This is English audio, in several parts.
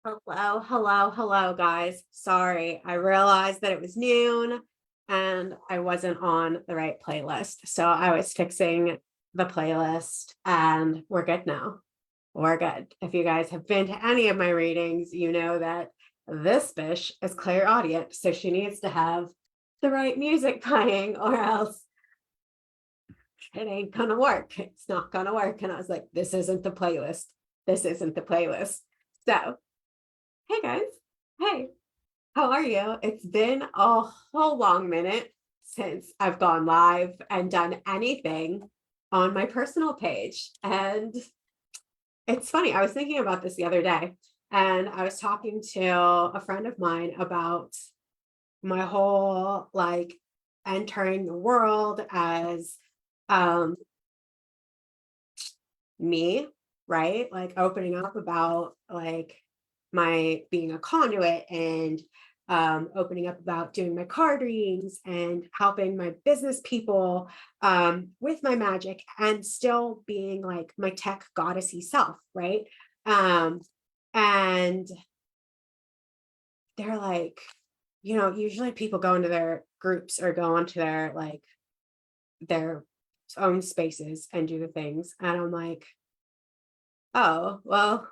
Hello, guys. Sorry, I realized that it was noon and I wasn't on the right playlist. So I was fixing the playlist and we're good now. We're good. If you guys have been to any of my readings, you know that this Bish is clairaudient. So she needs to have the right music playing or else it ain't gonna work. It's not gonna work. And I was like, this isn't the playlist. This isn't the playlist. So hey guys. Hey, how are you? It's been a whole long minute since I've gone live and done anything on my personal page. And it's funny, I was thinking about this the other day, and I was talking to a friend of mine about my whole like entering the world as um me, right? Like opening up about like my being a conduit and opening up about doing my card readings and helping my business people with my magic and still being like my tech goddessy self, right? Um, and they're like, usually people go into their groups or go onto their like their own spaces and do the things. And I'm like, oh, well,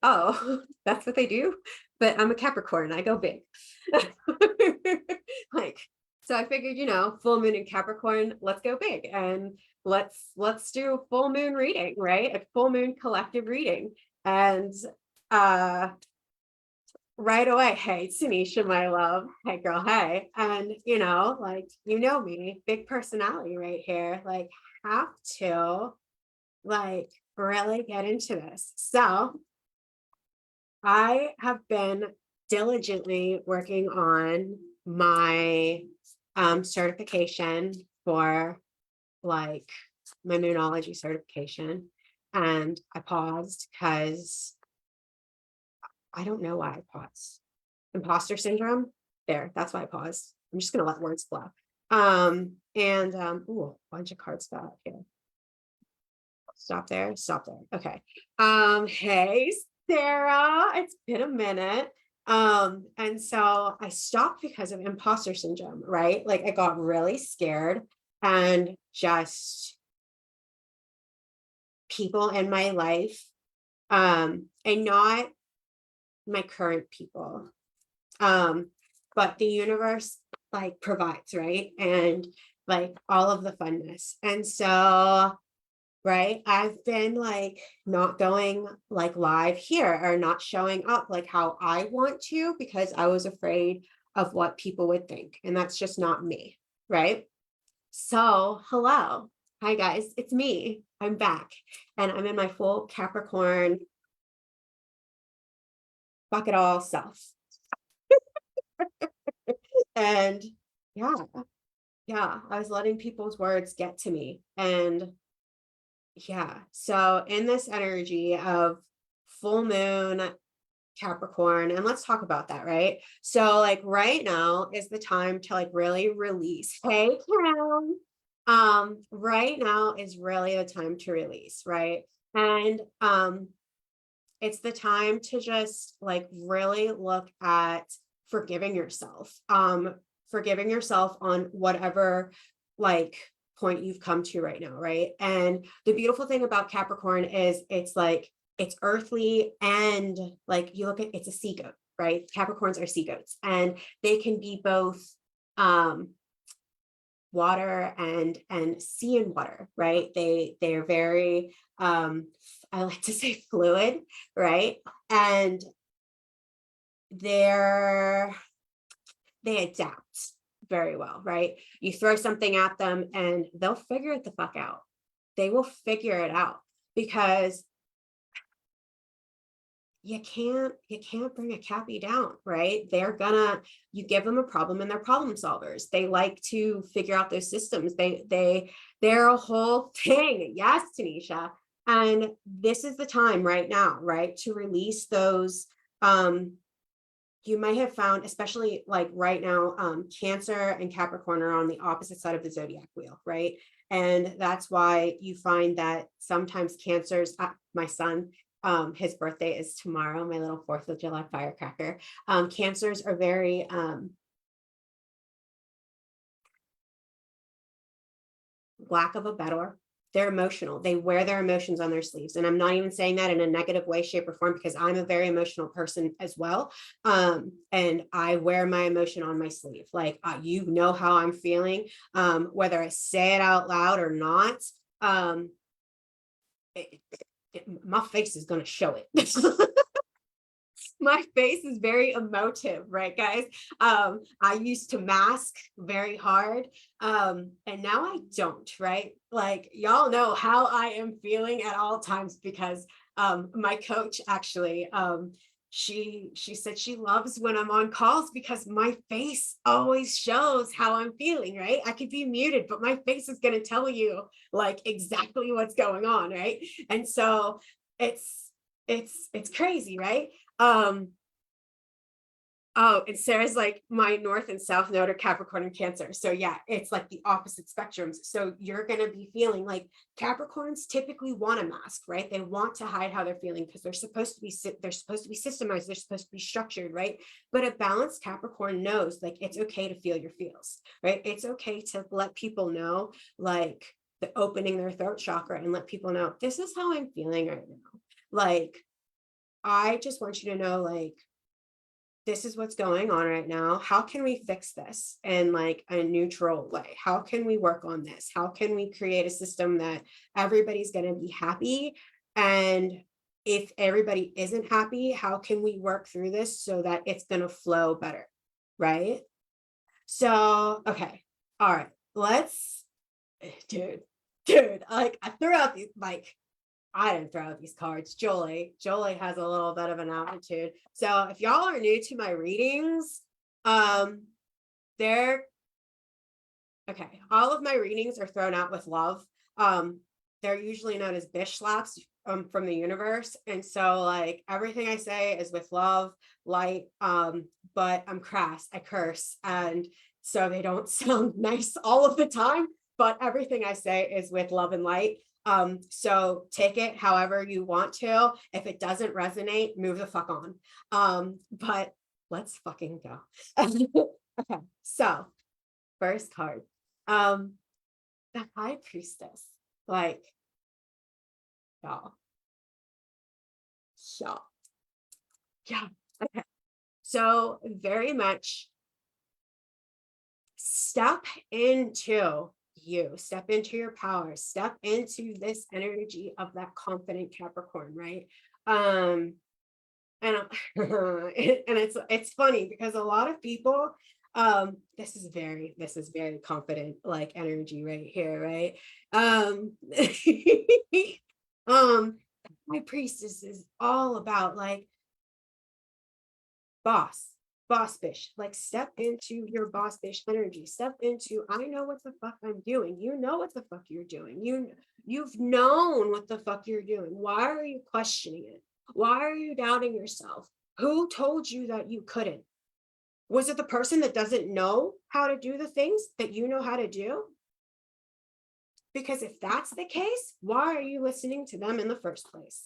oh, that's what they do. But I'm a Capricorn. I go big. Like, so I figured, full moon in Capricorn, let's go big and let's do a full moon reading, right? A full moon collective reading. And uh right away, hey, Tanisha, my love. Hey girl, hey. And like me, big personality right here. Like have to like really get into this. So I have been diligently working on my certification for like my Moonology certification. And I paused because I don't know why I paused. Imposter syndrome. There, that's why I paused. I'm just gonna let words flow. Ooh, a bunch of cards fell out here. Stop there, stop there. Okay. Hey Sarah, it's been a minute. And so I stopped because of imposter syndrome, right? Like I got really scared and just people in my life, and not my current people. But the universe like provides, right? And like all of the funness. And so right, I've been like not going like live here or not showing up like how I want to because I was afraid of what people would think, and that's just not me, right? So hello, hi guys, it's me. I'm back and I'm in my full Capricorn bucket all self. And yeah, yeah, I was letting people's words get to me. And yeah, so in this energy of full moon Capricorn, and let's talk about that, right? So like right now is the time to like really release. Hey, Kim. Right now is really the time to release, right? And it's the time to just like really look at forgiving yourself. Forgiving yourself on whatever like point you've come to right now, right? And the beautiful thing about Capricorn is it's like it's earthly and like you look at it's a sea goat, right? Capricorns are sea goats and they can be both water and sea and water, right? They're very I like to say fluid, right? And they're they adapt very well, right? You throw something at them and they'll figure it the fuck out. They will figure it out because you can't bring a cappy down, right? You give them a problem and they're problem solvers. They like to figure out those systems. They're a whole thing. Yes, Tanisha. And this is the time right now, right? To release those you might have found, especially like right now, Cancer and Capricorn are on the opposite side of the zodiac wheel, right? And that's why you find that sometimes Cancers, my son, His birthday is tomorrow, my little 4th of July firecracker. Cancers are very, lack of a better, they're emotional. They wear their emotions on their sleeves. And I'm not even saying that in a negative way, shape, or form, because I'm a very emotional person as well. And I wear my emotion on my sleeve. Like, you know how I'm feeling, whether I say it out loud or not. My face is going to show it. My face is very emotive, right, guys? I used to mask very hard, and now I don't, right? Like, y'all know how I am feeling at all times, because my coach actually, she said she loves when I'm on calls because my face always shows how I'm feeling, right? I could be muted, but my face is going to tell you like exactly what's going on, right? And so it's crazy, right? Oh, and Sarah's like, my North and South Node are Capricorn and Cancer. So yeah, it's like the opposite spectrums. So you're going to be feeling like Capricorns typically want a mask, right? They want to hide how they're feeling because they're supposed to be systemized, they're supposed to be structured, right? But a balanced Capricorn knows like it's okay to feel your feels, right? It's okay to let people know, like the opening their throat chakra, and let people know this is how I'm feeling right now. Like, I just want you to know, like, this is what's going on right now. How can we fix this in like a neutral way? How can we work on this? How can we create a system that everybody's going to be happy? And if everybody isn't happy, how can we work through this so that it's going to flow better? Right? So, okay. All right. Dude, like I threw out these, like, I didn't throw out these cards. Jolie has a little bit of an altitude. So if y'all are new to my readings, they're okay. All of my readings are thrown out with love. They're usually known as Bish slaps from the universe. And so like everything I say is with love, light, but I'm crass, I curse. And so they don't sound nice all of the time, but everything I say is with love and light. So take it however you want to. If it doesn't resonate, move the fuck on. But let's fucking go. Okay, so first card. The High Priestess. Like, y'all. Y'all. Yeah. Okay. So very much step into you, step into your power, step into this energy of that confident Capricorn, right? And and it's funny because a lot of people, this is very confident like energy right here, right? My priestess is all about like boss, boss bish, like step into your boss bish energy, step into, I know what the fuck I'm doing. You know what the fuck you're doing. You've known what the fuck you're doing. Why are you questioning it? Why are you doubting yourself? Who told you that you couldn't? Was it the person that doesn't know how to do the things that you know how to do? Because if that's the case, why are you listening to them in the first place?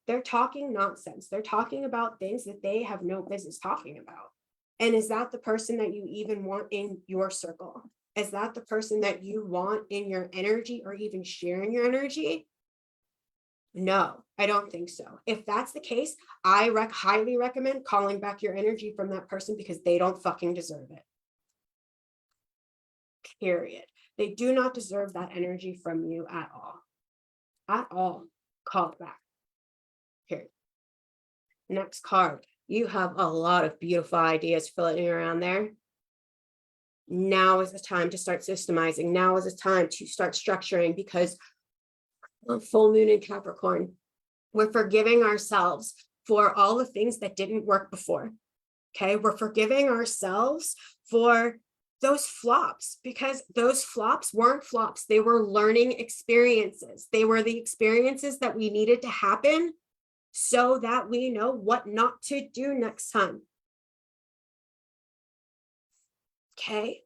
They're talking nonsense. They're talking about things that they have no business talking about. And is that the person that you even want in your circle? Is that the person that you want in your energy or even sharing your energy? No, I don't think so. If that's the case, I highly recommend calling back your energy from that person because they don't fucking deserve it. Period. They do not deserve that energy from you at all. At all. Call it back. Period. Next card. You have a lot of beautiful ideas floating around there. Now is the time to start systemizing. Now is the time to start structuring, because full moon in Capricorn, we're forgiving ourselves for all the things that didn't work before. Okay. We're forgiving ourselves for those flops, because those flops weren't flops. They were learning experiences. They were the experiences that we needed to happen so that we know what not to do next time. Okay.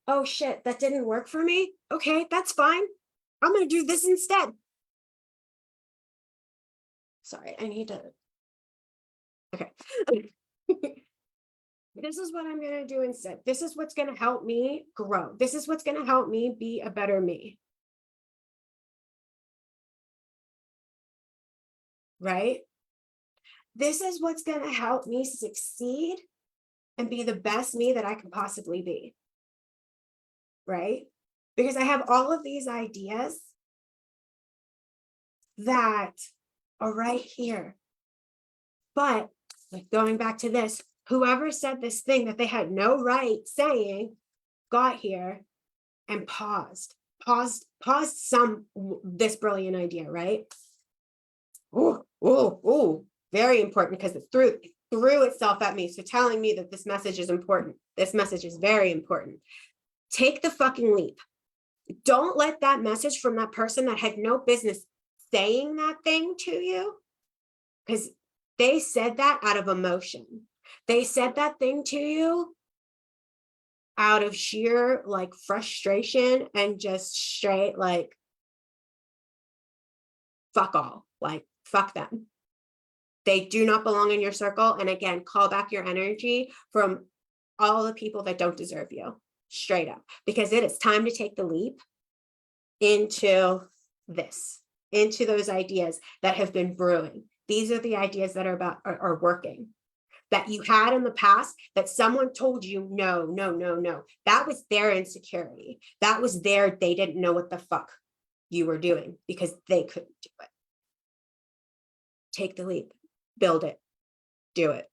Oh shit, that didn't work for me. Okay, that's fine. I'm going to do this instead. Sorry, I need to. Okay. This is what I'm going to do instead. This is what's going to help me grow. This is what's going to help me be a better me. Right? This is what's going to help me succeed and be the best me that I can possibly be. Right? Because I have all of these ideas that are right here. But like going back to this, whoever said this thing that they had no right saying got here and paused this brilliant idea, right? Oh, very important, because it threw itself at me. So telling me that this message is important. This message is very important. Take the fucking leap. Don't let that message from that person that had no business saying that thing to you, because they said that out of emotion. They said that thing to you out of sheer like frustration and just straight like, fuck all, like fuck them. They do not belong in your circle. And again, call back your energy from all the people that don't deserve you, straight up, because it is time to take the leap into this, into those ideas that have been brewing. These are the ideas that are working, that you had in the past, that someone told you, no. That was their insecurity. That was they didn't know what the fuck you were doing because they couldn't do it. Take the leap, build it, do it.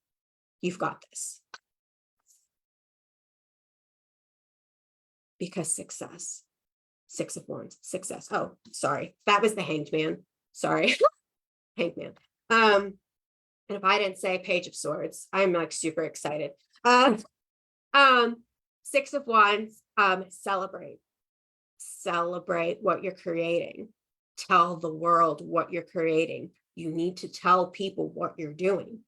You've got this. Because success, 6 of Wands, success. Oh, sorry. That was the Hanged Man. Sorry. Hanged Man. And if I didn't say Page of Swords, I'm like super excited. 6 of Wands, celebrate what you're creating. Tell the world what you're creating. You need to tell people what you're doing.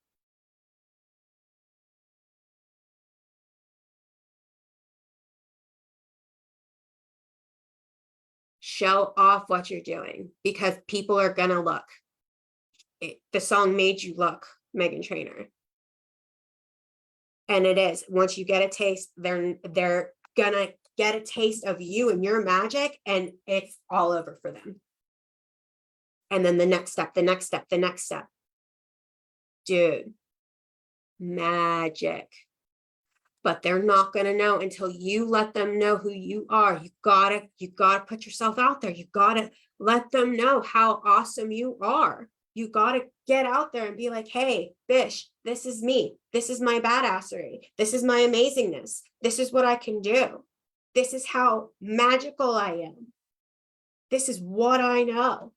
Show off what you're doing, because people are gonna look. The song made you look, Meghan Trainor. And it is, once you get a taste, they're gonna get a taste of you and your magic, and it's all over for them. And then the next step, dude, magic. But they're not going to know until you let them know who you are. You gotta put yourself out there. You gotta let them know how awesome you are. You gotta get out there and be like, hey, Bish, this is me. This is my badassery. This is my amazingness. This is what I can do. This is how magical I am. This is what I know.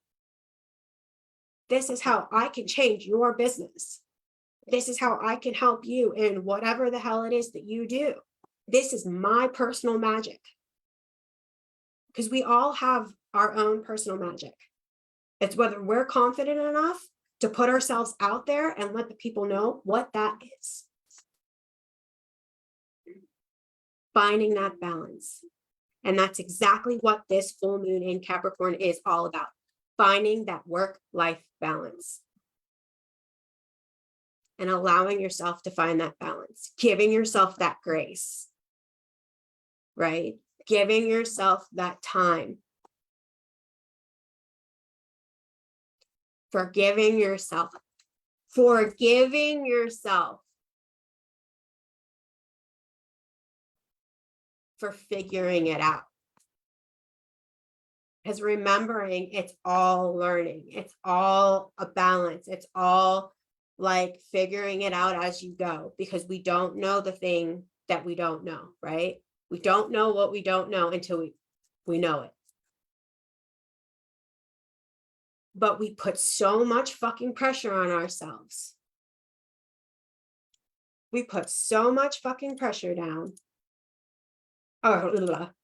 This is how I can change your business. This is how I can help you in whatever the hell it is that you do. This is my personal magic. Because we all have our own personal magic. It's whether we're confident enough to put ourselves out there and let the people know what that is. Finding that balance. And that's exactly what this full moon in Capricorn is all about. Finding that work-life balance. And allowing yourself to find that balance, giving yourself that grace, right? Giving yourself that time. Forgiving yourself for figuring it out. Because remembering, it's all learning. It's all a balance. It's all like figuring it out as you go, because we don't know the thing that we don't know, right? We don't know what we don't know until we know it. But we put so much fucking pressure on ourselves. We put so much fucking pressure down.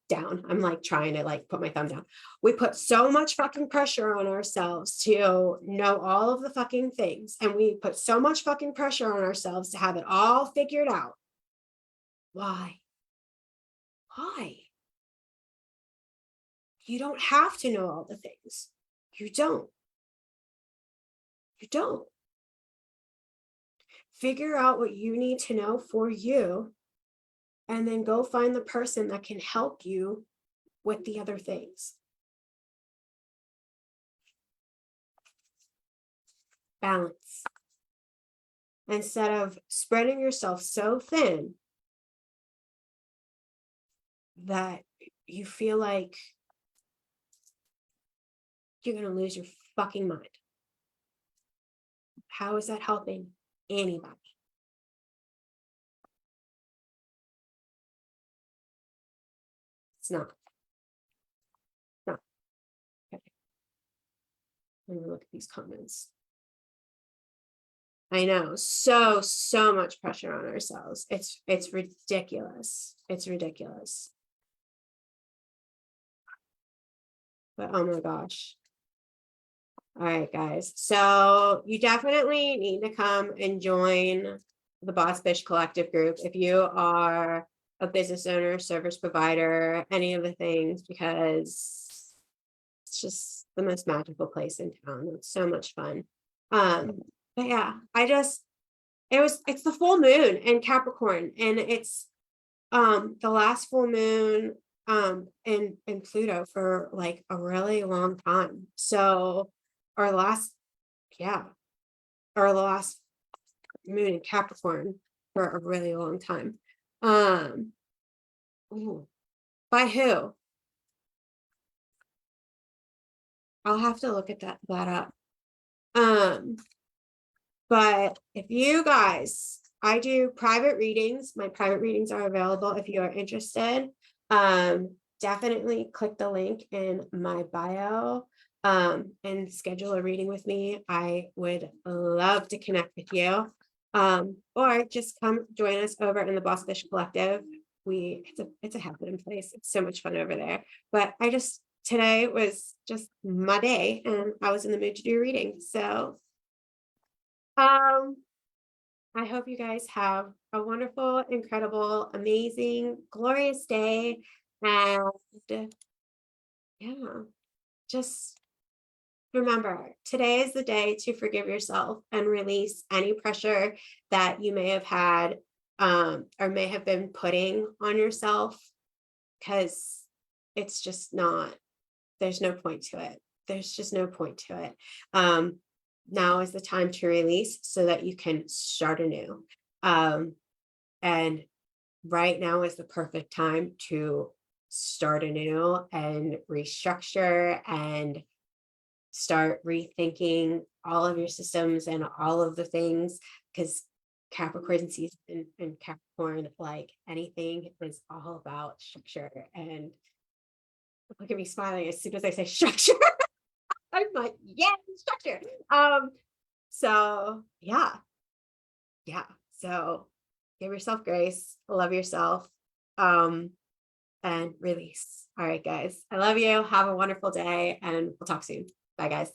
Down. I'm like trying to like put my thumb down. We put so much fucking pressure on ourselves to know all of the fucking things. And we put so much fucking pressure on ourselves to have it all figured out. Why? You don't have to know all the things. You don't. You don't. Figure out what you need to know for you, and then go find the person that can help you with the other things. Balance. Instead of spreading yourself so thin that you feel like you're going to lose your fucking mind. How is that helping anybody? It's not. No. Okay. Let me look at these comments. I know, so much pressure on ourselves. It's ridiculous. It's ridiculous. But oh my gosh. All right, guys. So you definitely need to come and join the Boss Bish Collective group if you are a business owner, service provider, any of the things, because it's just the most magical place in town. It's so much fun. But yeah, it's the full moon in Capricorn, and it's the last full moon in Pluto for like a really long time. So our last moon in Capricorn for a really long time. Ooh, by who? I'll have to look at that up. But if you guys, I do private readings. My private readings are available if you are interested. Definitely click the link in my bio and schedule a reading with me. I would love to connect with you. Or just come join us over in the Boss Bish Collective. It's a happening place. It's so much fun over there. But today was just my day, and I was in the mood to do a reading. So I hope you guys have a wonderful, incredible, amazing, glorious day. And yeah, just remember, today is the day to forgive yourself and release any pressure that you may have had or may have been putting on yourself, because it's just not, there's no point to it. There's just no point to it. Now is the time to release so that you can start anew. And right now is the perfect time to start anew and restructure and start rethinking all of your systems and all of the things, because Capricorn season and Capricorn, like anything, is all about structure. And look at me smiling as soon as I say structure. I'm like, yeah, structure. So yeah. So give yourself grace, love yourself, and release. All right, guys. I love you. Have a wonderful day, and we'll talk soon. Bye, guys.